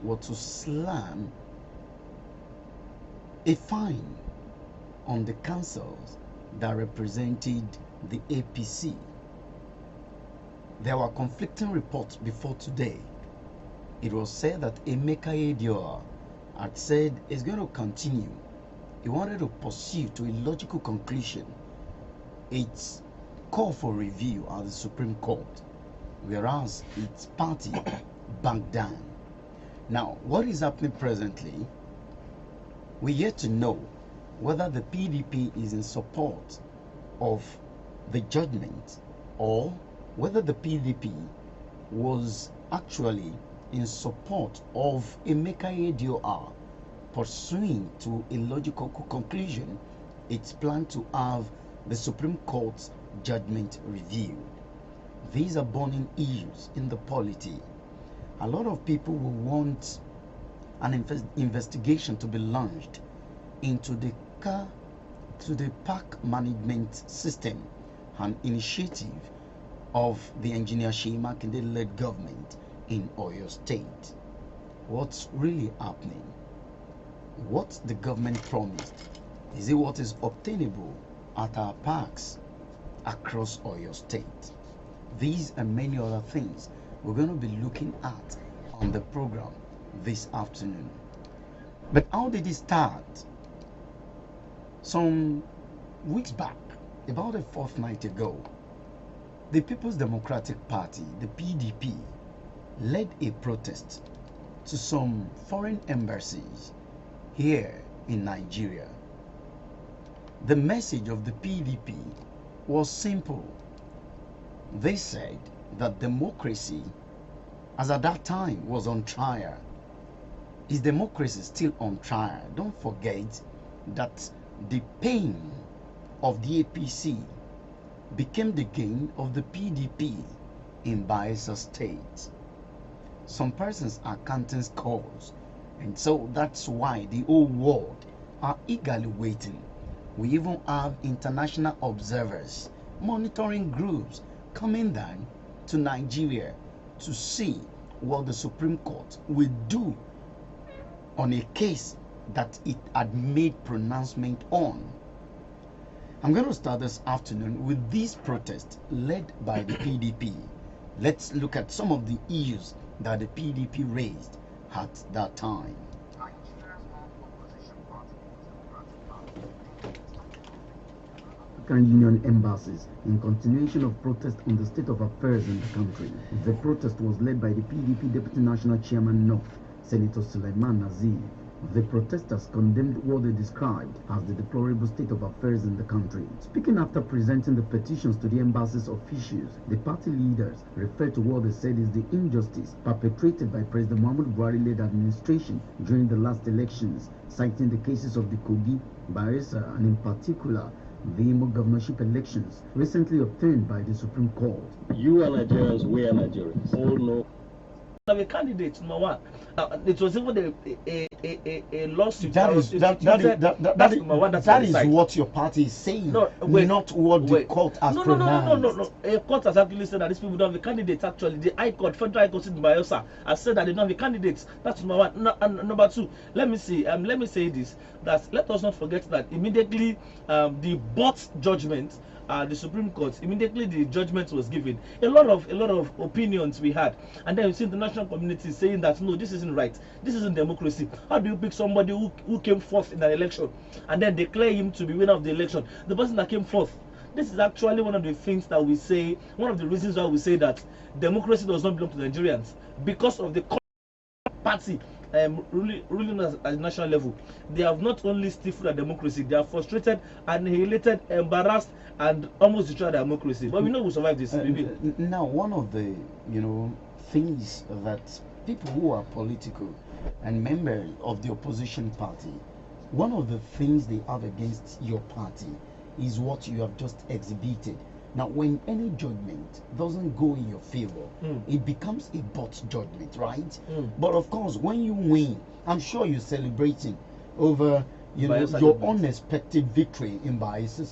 were to slam a fine on the councils that represented the APC. There were conflicting reports before today. It was said that Emeka Edioha had said it's going to continue. He wanted to pursue to a logical conclusion its call for review at the Supreme Court, whereas its party backed down. Now, what is happening presently? We're yet to know whether the PDP is in support of the judgment or whether the PDP was actually in support of Emeka Edioha pursuing to a logical conclusion its plan to have the Supreme Court's judgment reviewed. These are burning issues in the polity. A lot of people will want an investigation to be launched into the park management system, an initiative of the engineer Seyi Makinde-led government in Oyo State. What's really happening? What the government promised, is it what is obtainable at our parks across Oyo State? These and many other things we're going to be looking at on the program this afternoon. But how did it start? Some weeks back, about a fortnight ago, the People's Democratic Party, the PDP, led a protest to some foreign embassies here in Nigeria. The message of the PDP was simple. They said that democracy, as at that time, was on trial. Is democracy still on trial? Don't forget that the pain of the APC became the gain of the PDP in Bayelsa State. Some persons are counting scores, and so that's why the whole world are eagerly waiting. We even have international observers, monitoring groups coming down to Nigeria to see what the Supreme Court will do on a case that it had made pronouncement on. I'm going to start this afternoon with this protest led by the PDP. Let's look at some of the issues that the PDP raised at that time. African Union embassies in continuation of protest on the state of affairs in the country. The protest was led by the PDP Deputy National Chairman North, Senator Sulaiman Nazir. The protesters condemned what they described as the deplorable state of affairs in the country. Speaking after presenting the petitions to the embassy's officials, the party leaders referred to what they said is the injustice perpetrated by President Muhammadu Buhari-led administration during the last elections, citing the cases of the Kogi, Bayelsa, and in particular, the Imo governorship elections recently obtained by the Supreme Court. You are Nigerians, we are Nigerians. All know. A candidate, number one. It was even a lawsuit. That is what your party is saying, not what the court has pronounced. No. A court has actually said that these people don't have a candidate. Actually, the High Court, Federal High Court in Bayelsa, has said that they don't have a candidate. That's number one. And number two, let me say this: that let us not forget that immediately the Bott judgment. The Supreme Court, immediately the judgment was given, a lot of opinions we had, and then you see the national community saying that no, this isn't right, this isn't democracy. How do you pick somebody who came fourth in an election and then declare him to be winner of the election, the person that came fourth? This is actually one of the things that we say, one of the reasons why we say that democracy does not belong to Nigerians, because of the party ruling at the national level. They have not only stifled our democracy, they are frustrated, annihilated, embarrassed, and almost destroyed democracy. But we know we'll survive this. Now, one of the things that people who are political and members of the opposition party, one of the things they have against your party is what you have just exhibited. Now, when any judgment doesn't go in your favor, it becomes a Bott judgment, right? But of course, when you win, I'm sure you're celebrating over your unexpected victory in Bayelsa State.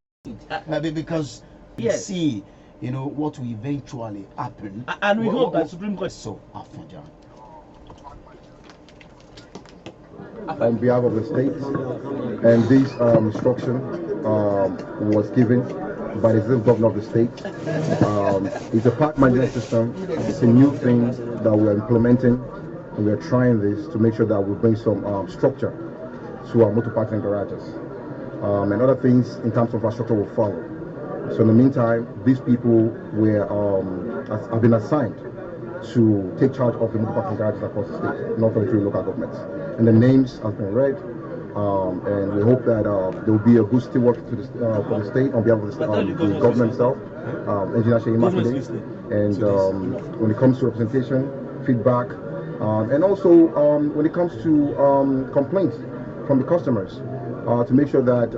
Maybe because you see, what will eventually happen. And we hope that Supreme Court. So, Afonja. on behalf of the state, and this instruction was given by the executive governor of the state. It's a park management system. It's a new thing that we are implementing, and we are trying this to make sure that we bring some structure to our motor parks and garages. And other things in terms of infrastructure will follow. So in the meantime, these people have been assigned to take charge of the motor parks and garages across the state, not only through local governments. And the names have been read, and we hope that there will be a good steward for the state on behalf of the government itself, Engineer Seyi Makinde. And when it comes to representation, feedback, and also when it comes to complaints from the customers, to make sure that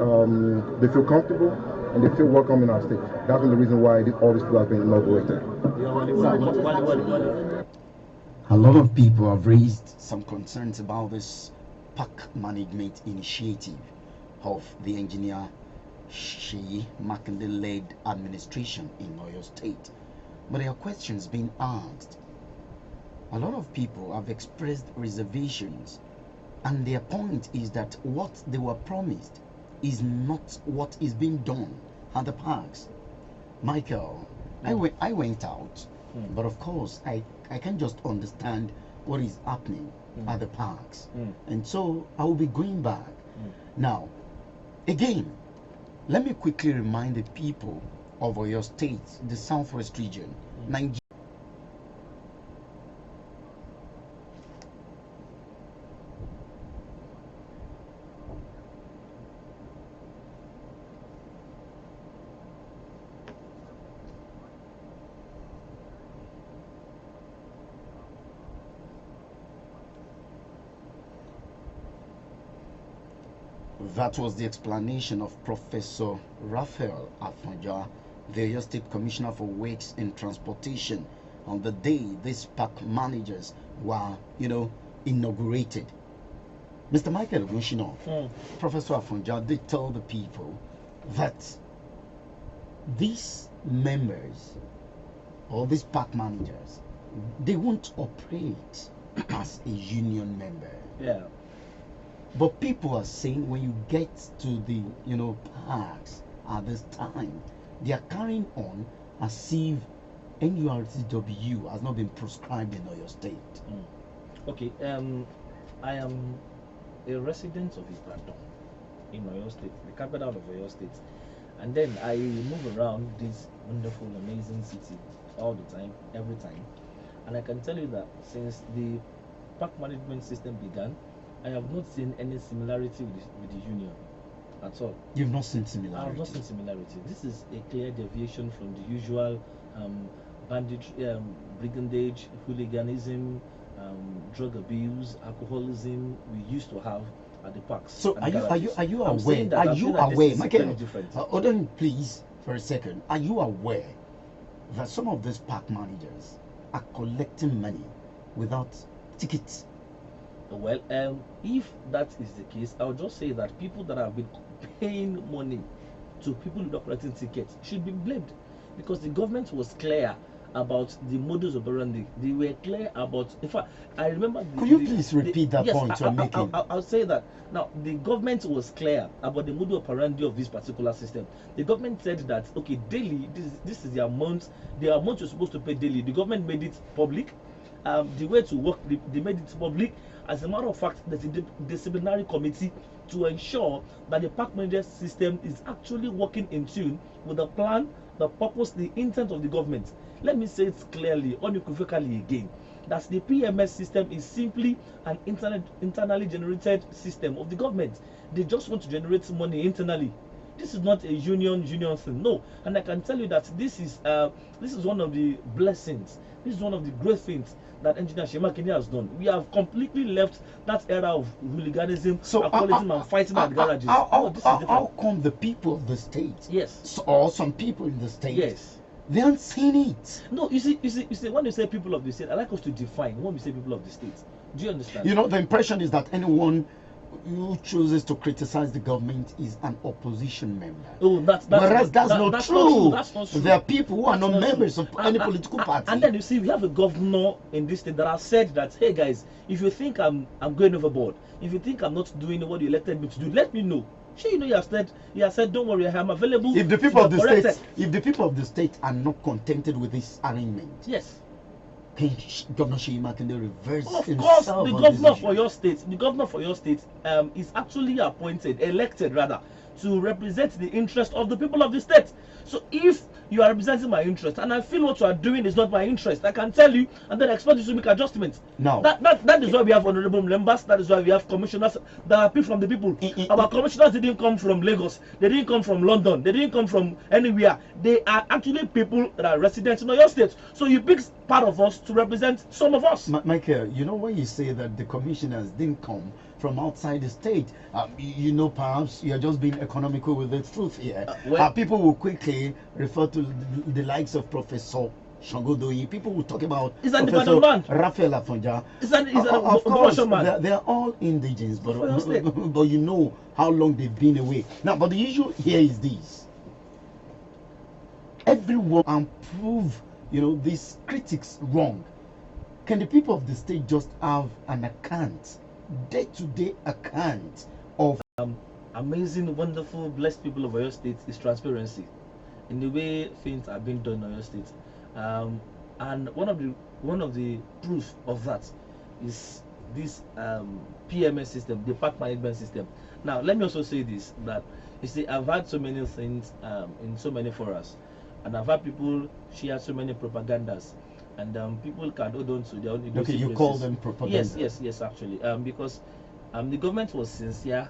they feel comfortable and they feel welcome in our state. That's the reason why all this has been inaugurated. A lot of people have raised some concerns about this park management initiative of the engineer Seyi Makinde-led administration in Oyo State. But there are questions being asked. A lot of people have expressed reservations, and their point is that what they were promised is not what is being done at the parks. Michael, I went out, but of course I can't just understand what is happening at the parks. And so I will be going back. Now, again, let me quickly remind the people of Oyo State, the Southwest region, Nigeria. That was the explanation of Professor Raphael Afonja, the Oyo State Commissioner for Works and Transportation, on the day these park managers were, inaugurated. Mr. Michael Ogunshino, Professor Afonja did tell the people that these members or these park managers, they won't operate as a union member. Yeah. But people are saying when you get to the parks at this time, they are carrying on as if NURTW has not been prescribed in Oyo State. Okay, I am a resident of Ibadan in Oyo State, the capital of Oyo State, and then I move around this wonderful, amazing city all the time, every time, and I can tell you that since the park management system began, I have not seen any similarity with the union at all. You've not seen similarity? I have not seen similarity. This is a clear deviation from the usual banditry, brigandage, hooliganism, drug abuse, alcoholism we used to have at the parks. So are you I'm saying aware? that- Are I'm you saying that this aware? is Michael, very different. hold on please for a second. Are you aware that some of these park managers are collecting money without tickets? Well, if that is the case, I'll just say that people that have been paying money to people who are collecting tickets should be blamed, because the government was clear about the modus operandi. They were clear about. In fact, I remember. Could you please repeat that yes, point you're making? I'll say that now. The government was clear about the modus operandi of this particular system. The government said that okay, daily. This is the amount. The amount you're supposed to pay daily. The government made it public. The way to work, they made it public. As a matter of fact, there's a disciplinary committee to ensure that the park management system is actually working in tune with the plan, the purpose, the intent of the government. Let me say it clearly, unequivocally again, that the PMS system is simply an internally generated system of the government. They just want to generate money internally. This is not a union thing, no. And I can tell you that this is one of the blessings. This is one of the great things that Engineer Seyi Makinde has done. We have completely left that era of hooliganism, alcoholism, and fighting at garages. How come the people of the state, yes, or some people in the state, yes, they aren't seeing it? No, you see, when you say people of the state, I like us to define when we say people of the state. Do you understand? The impression is that anyone who chooses to criticize the government is an opposition member. Oh, that's Whereas that's not true. That's not true. There are people who are That's not not members true. of any political party. And then you see, we have a governor in this state that has said that, hey guys, if you think I'm going overboard, if you think I'm not doing what you elected me to do, let me know. Sure, you know, you have said, don't worry, I'm available. If the people of the Corrected. state, if the people of the state are not contented with this arrangement, Yes. can Governor Seyi Makinde reverse Of himself course, the on governor this for issue? your state, is actually elected rather, to represent the interest of the people of the state. So if you are representing my interest and I feel what you are doing is not my interest, I can tell you and then expect you to make adjustments. Now, That is why we have honorable members. That is why we have commissioners that are picked from the people. Our commissioners didn't come from Lagos. They didn't come from London. They didn't come from anywhere. They are actually people that are residents in your state. So you pick part of us to represent some of us. Michael, you know when you say that the commissioners didn't come from outside the state, you know, perhaps you're just being economical with the truth here. People will quickly refer to the likes of Professor Shangodoyi. People will talk about Is that the Professor man? Raphael Afonja. Of course, man? they're all indigenous, For your state. but you know how long they've been away. Now, but the issue here is this. Everyone can prove, you know, these critics wrong. Can the people of the state just have an account, day-to-day account of Amazing, wonderful, blessed people of Oyo State is transparency in the way things are being done in Oyo State. And one of the proof of that is this PMS system, the park management system. Now, let me also say this, that you see, I've had so many things in so many forums, and I've had people share so many propagandas, and people can hold on to their own. okay, you call them propaganda. Yes, actually, because the government was sincere,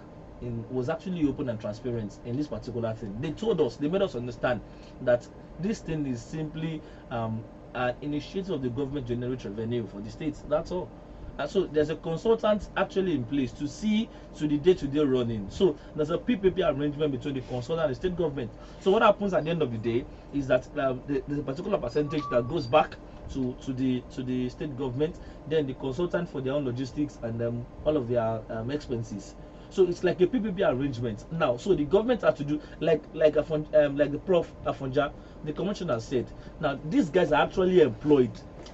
was actually open and transparent in this particular thing. They told us, they made us understand that this thing is simply an initiative of the government to generate revenue for the states. That's all. And so there's a consultant actually in place to see to the day-to-day running. So there's a PPP arrangement between the consultant and the state government. So what happens at the end of the day is that there's a particular percentage that goes back to the state government, then the consultant for their own logistics and all of their expenses. So it's like a PPP arrangement now. So the government has to do like the Prof Afonja, the commissioner said. Now these guys are actually employed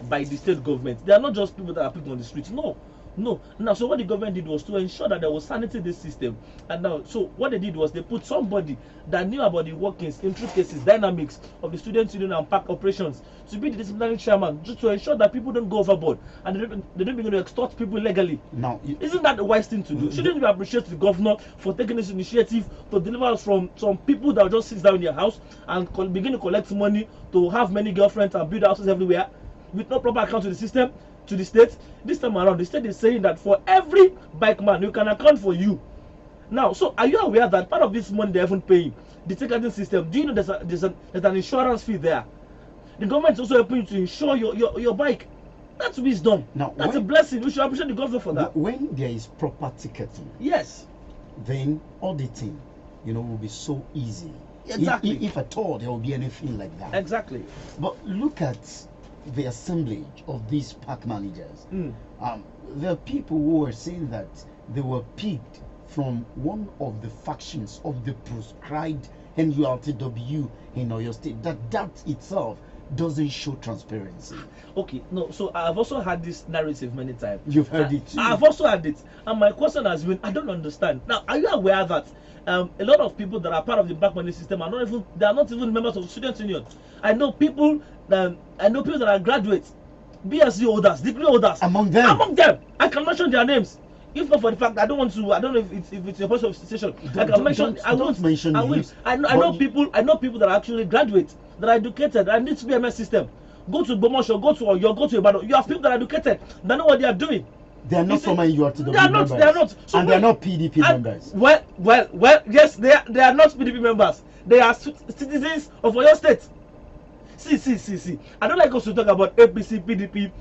by the state government. They are not just people that are people on the streets. No. Now, so what the government did was to ensure that there was sanity in this system. And now, so what they did was they put somebody that knew about the workings, intricacies, dynamics of the student union and park operations to be the disciplinary chairman, just to ensure that people don't go overboard and they don't begin to extort people illegally. Now, isn't that the wise thing to do? Shouldn't we appreciate the governor for taking this initiative to deliver us from some people that just sit down in their house and begin to collect money to have many girlfriends and build houses everywhere with no proper account to the system, to the state? This time around, the state is saying that for every bike man, you can account for you. Now, so are you aware that part of this money they haven't paid the ticketing system? Do you know there's an insurance fee there? The government is also helping you to insure your bike. That's wisdom. Now, that's a blessing. We should appreciate the government for that. When there is proper ticketing, yes, then auditing, you know, will be so easy. Exactly. If at all there will be anything like that. Exactly. But look at the assemblage of these park managers. There are people who are saying that they were picked from one of the factions of the proscribed NURTW in Oyo State. That itself doesn't show transparency. Okay, no, so I've also had this narrative many times. You've heard it too. I've also had it, and my question has been, I don't understand. Now, are you aware that a lot of people that are part of the back money system are not even members of the student union? I know people that are graduates, BSc holders, degree holders. Among them, I can mention their names. If not for the fact that I don't know if it's a person of station. I can mention. I won't mention names. I know people that are actually graduates, that are educated, and this PMS system. Go to Bomosho, go to Oyo, go to Ibadan. You have people that are educated. They know what they are doing. They are not from NURTW members. They are not. So and they are not PDP members. Well, yes, they are not PDP members. They are citizens of Oyo State. See. I don't like us to talk about APC, PDP.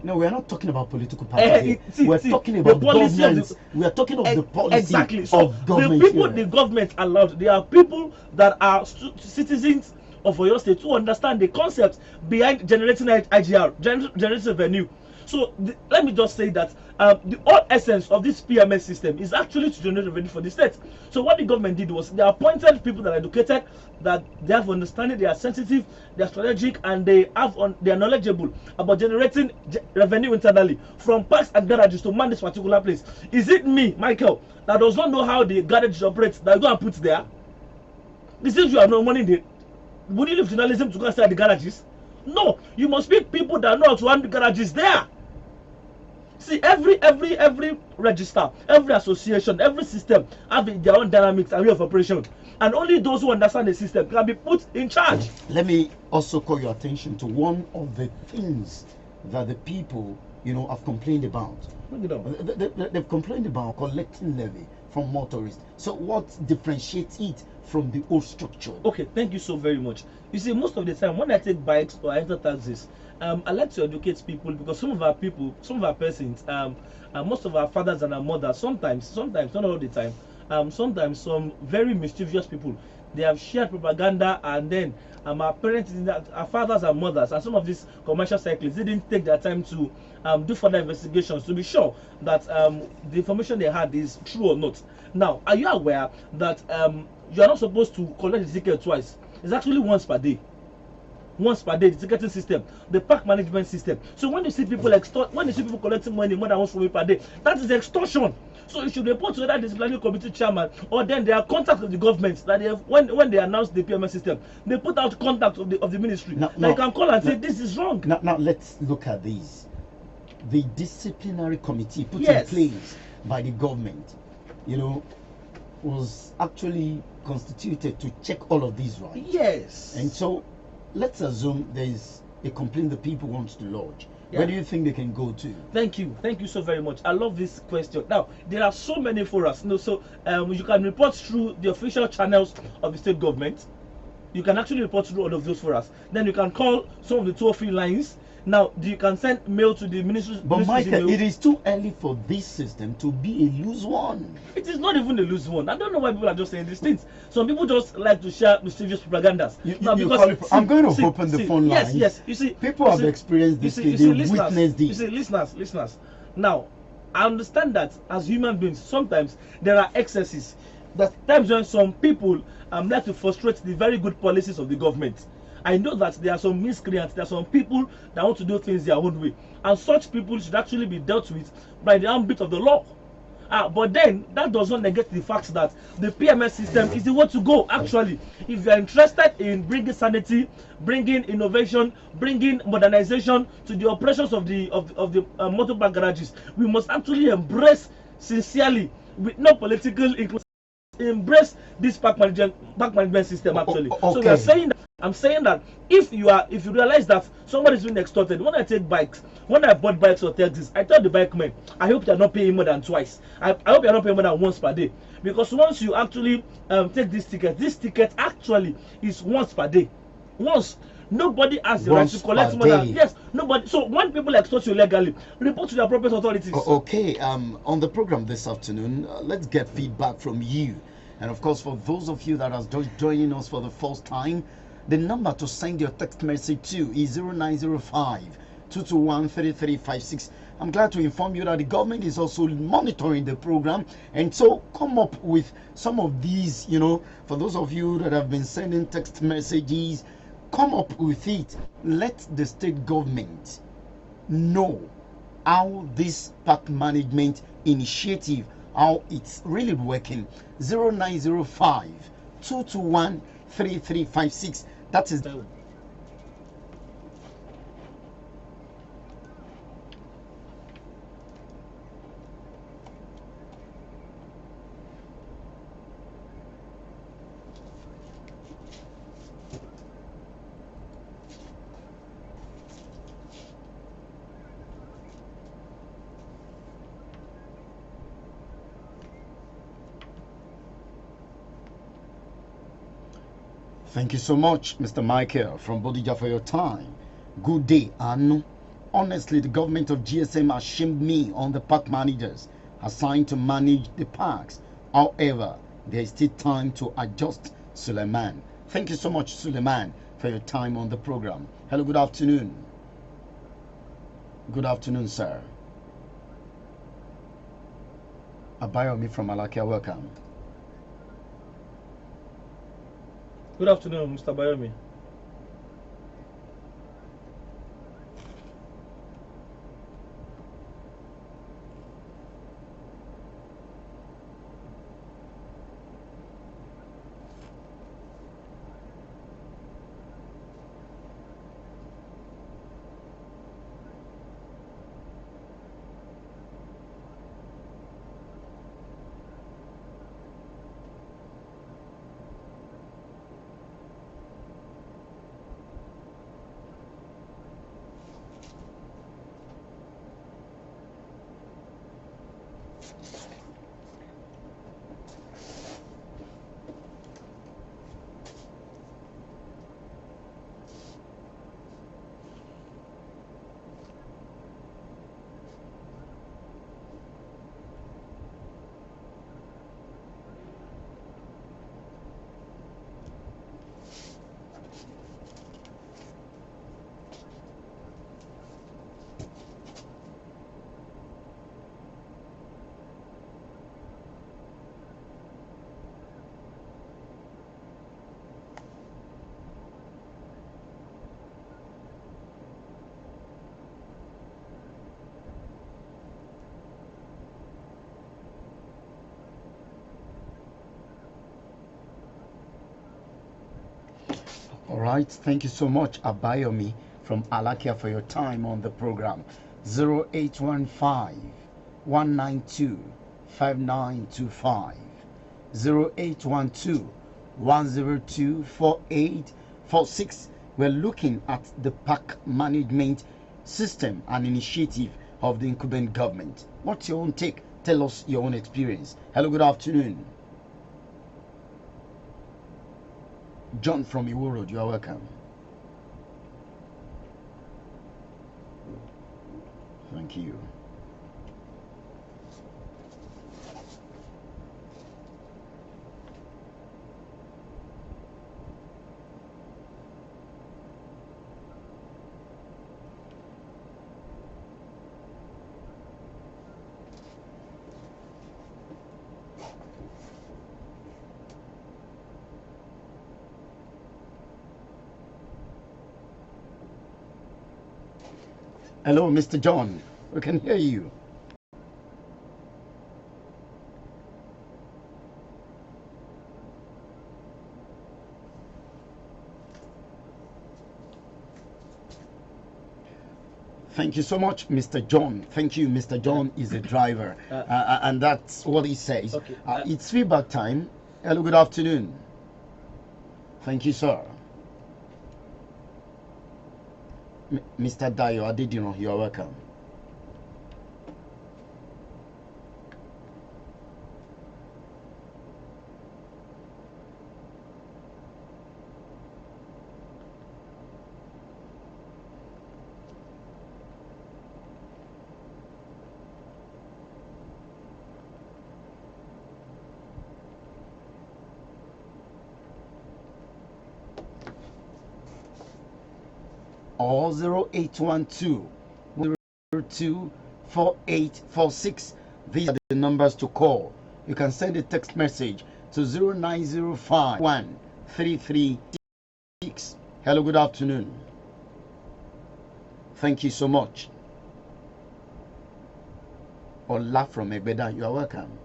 No, we are not talking about political parties. We're talking about government. We are talking of the policy of government. The people the government allowed, they are people that are citizens of Oyo State to understand the concept behind generating IGR, generating revenue. So let me just say that the whole essence of this PMS system is actually to generate revenue for the state. So what the government did was they appointed people that are educated, that they have understanding, they are sensitive, they are strategic, and they are knowledgeable about generating revenue internally from parks and garages to man this particular place. Is it me, Michael, that does not know how the garage operates, that you go and put there? This is you have no money there. Would you leave journalism to go inside the garages? No, you must pick people that know how to run the garages there. See, every register, every association, every system have their own dynamics and way of operation, and only those who understand the system can be put in charge. Let me also call your attention to one of the things that the people, have complained about. They've complained about collecting levy from motorists. So what differentiates it from the old structure? Okay, thank you so very much. You see, most of the time when I take bikes or I enter taxis, I like to educate people, because some of our people, some of our persons, most of our fathers and our mothers, sometimes, not all the time, sometimes some very mischievous people, they have shared propaganda, and then our parents, our fathers and mothers, and some of these commercial cyclists didn't take their time to do further investigations to be sure that the information they had is true or not. Now, are you aware that you are not supposed to collect the ticket twice? It's actually once per day. Once per day, the ticketing system, the park management system. So when you see people collecting money more than once per day, that is extortion. So you should report to that disciplinary committee chairman, or then they are contact of the government that they have, when they announce the PMS system, they put out contact of the ministry. Now you can call and say this is wrong. Now let's look at these. The disciplinary committee put in place by the government, was actually constituted to check all of these, right? Yes. And so let's assume there is a complaint the people want to lodge. Yeah. Where do you think they can go to? Thank you so very much. I love this question. Now there are so many forums, so you can report through the official channels of the state government. You can actually report through all of those forums. Then you can call some of the toll-free lines. Now you can send mail to the ministry. But Michael, it is too early for this system to be a loose one. It is not even a loose one. I don't know why people are just saying these things. Some people just like to share mischievous propagandas. I'm going to open the phone lines. Yes. You see, people have experienced this. They witnessed this. You see, listeners. Now, I understand that as human beings, sometimes there are excesses. There's times when some people like to frustrate the very good policies of the government. I know that there are some miscreants, there are some people that want to do things their own way, and such people should actually be dealt with by the ambit of the law. But then that does not negate the fact that the PMS system is the way to go. Actually, if you are interested in bringing sanity, bringing innovation, bringing modernization to the operations of the motorbike garages, we must actually embrace sincerely, with no political inclusion, embrace this park management system actually. Okay. So we are saying that, I'm saying that if you realize that somebody is being extorted, when I bought bikes or taxis, I tell the bike man, I hope you are not paying more than twice. I hope you are not paying more than once per day, because once you actually take this ticket actually is once per day. Once. Nobody has the right to collect more than nobody. So when people extort you legally, report to the appropriate authorities. Okay, on the program this afternoon, let's get feedback from you. And of course, for those of you that are just joining us for the first time, the number to send your text message to is 0905 221 3356. I'm glad to inform you that the government is also monitoring the program, and so come up with some of these, for those of you that have been sending text messages, come up with it. Let the state government know how this park management initiative, how it's really working. 0905 221 3356. That is Thank you so much, Mr. Michael from Bodija, for your time. Good day, Anu. Honestly, the government of GSM has shamed me on the park managers assigned to manage the parks. However, there is still time to adjust, Suleiman. Thank you so much, Suleiman, for your time on the program. Hello, good afternoon. Good afternoon, sir. Abayomi from Alakia, welcome. Good afternoon, Mr. Bayomi. All right, thank you so much, Abayomi from Alakia, for your time on the program. 0815 192 5925, 0812 102 4846. We're looking at the park management system and initiative of the incumbent government. What's your own take? Tell us your own experience. Hello, good afternoon. John from Iwo Road, you are welcome. Thank you. Hello, Mr. John. We can hear you. Thank you so much, Mr. John. Thank you, Mr. John is a driver. And that's what he says. Okay. It's feedback time. Hello, good afternoon. Thank you, sir. Mr. Dayo Adediran, you are welcome. Or 0812 02 4846. These are the numbers to call. You can send a text message to 0905 1336. Hello, good afternoon. Thank you so much. Ola from Ebeda, you are welcome.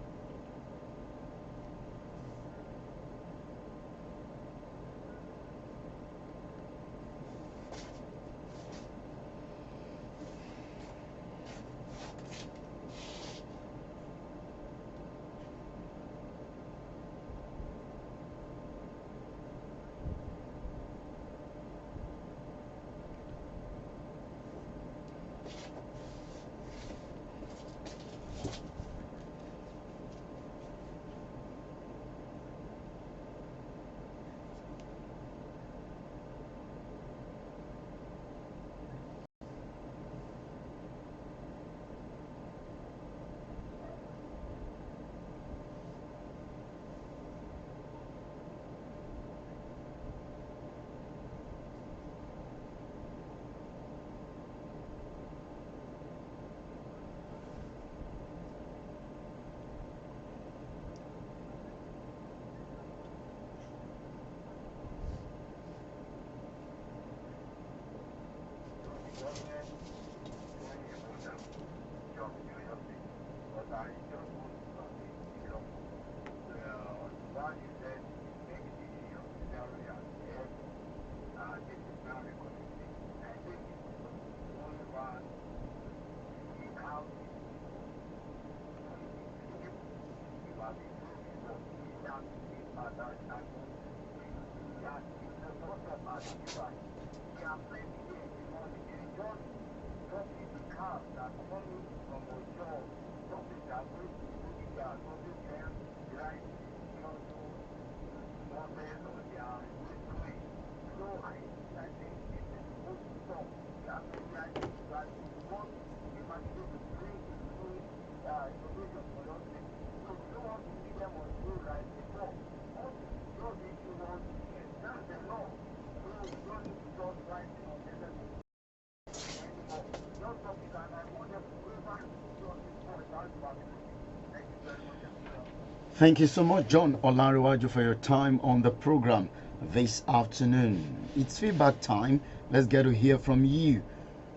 Thank you so much, John Olanrewaju, for your time on the program this afternoon. It's feedback time. Let's get to hear from you.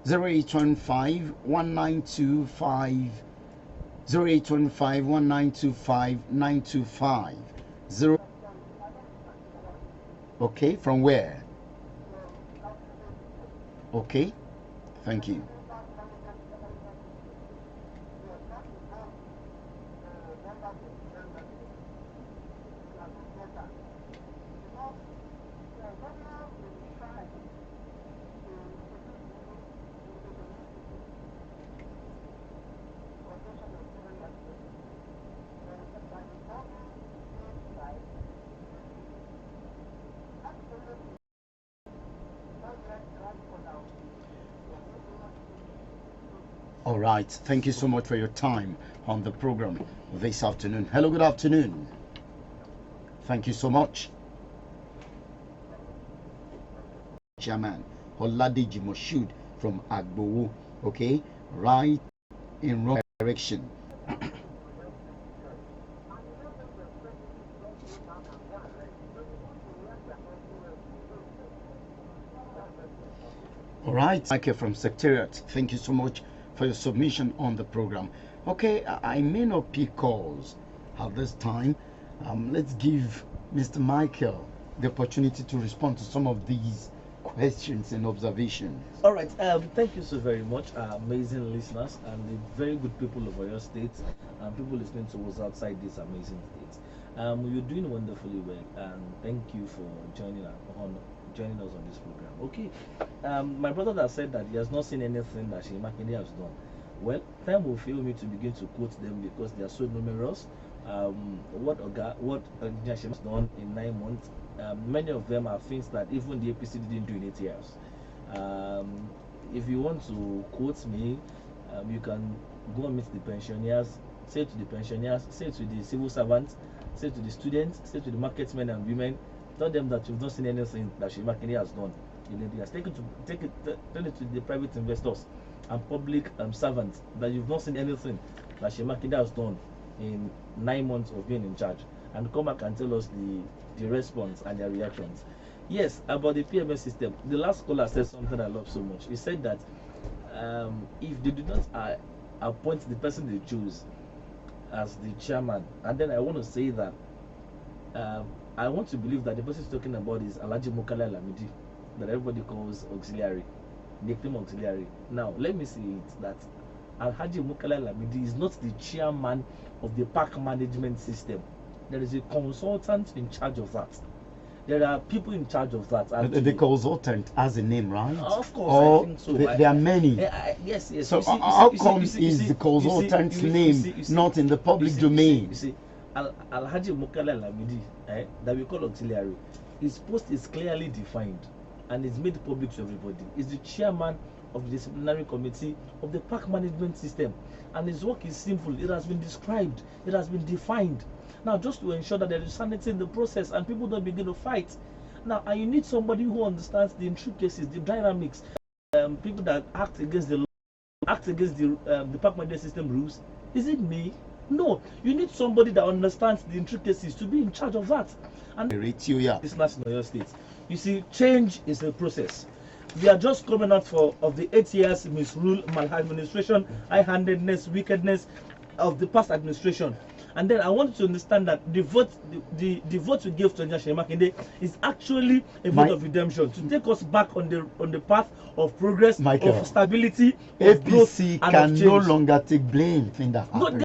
0815 1925 0815 1925 925 0. Okay, from where? Okay, thank you. All right, thank you so much for your time on the program this afternoon. Hello, good afternoon. Thank you so much. Chairman Oladeji Moshood from Agbowo. Okay, right in wrong direction. All right, Michael from Secretariat, thank you so much for your submission on the program. Okay, I may not pick calls at this time. Let's give Mr. Michael the opportunity to respond to some of these questions and observations. All right. Thank you so very much, amazing listeners and the very good people of your state and people listening to us outside this amazing state. You're doing wonderfully well, and thank you for joining us on this program. Okay. My brother that said that he has not seen anything that Seyi Makinde has done. Well, time will fail me to begin to quote them because they are so numerous. What Engineer Seyi has done in 9 months, many of them are things that even the APC didn't do in 8 years. If you want to quote me, you can go and meet the pensioners, say to the pensioners, say to the civil servants, say to the students, say to the marketmen and women, tell them that you've not seen anything that Seyi Makinde has done in 8 years. Tell it to the private investors and public servants that you've not seen anything that Seyi Makinde has done in 9 months of being in charge, and come back and tell us the response and their reactions. Yes, about the PMS system, the last caller said something I love so much. He said that if they do not appoint the person they choose as the chairman, and then I want to say that I want to believe that the person he's talking about is Alhaji Murtala Lamidi, that everybody calls auxiliary, nickname auxiliary. Now let me say it that Alhaji Murtala Lamidi is not the chairman of the park management system. There is a consultant in charge of that. There are people in charge of that. The consultant has a name, right? Of course, or I think so. There are many. Yes. So how come is the consultant's name not in the public domain? You see, Alhaji Murtala Lamidi, that we call auxiliary, his post is clearly defined and is made public to everybody. He's the chairman of the disciplinary committee of the park management system, and his work is simple. It has been described, it has been defined. Now, just to ensure that there is sanity in the process and people don't begin to fight. Now, and you need somebody who understands the intricacies, the dynamics, people that act against the law, act against the park management system rules. Is it me? No, you need somebody that understands the intricacies to be in charge of that. And listeners in your state, you see, change is a process. We are just coming out of the 8 years misrule, maladministration, high-handedness, wickedness. of the past administration. And then I want you to understand that the vote we gave to Engineer Seyi Makinde is actually a vote of redemption to take us back on the path of progress, Michael, of stability, of growth, APC and can of no change. longer take blame in that. No,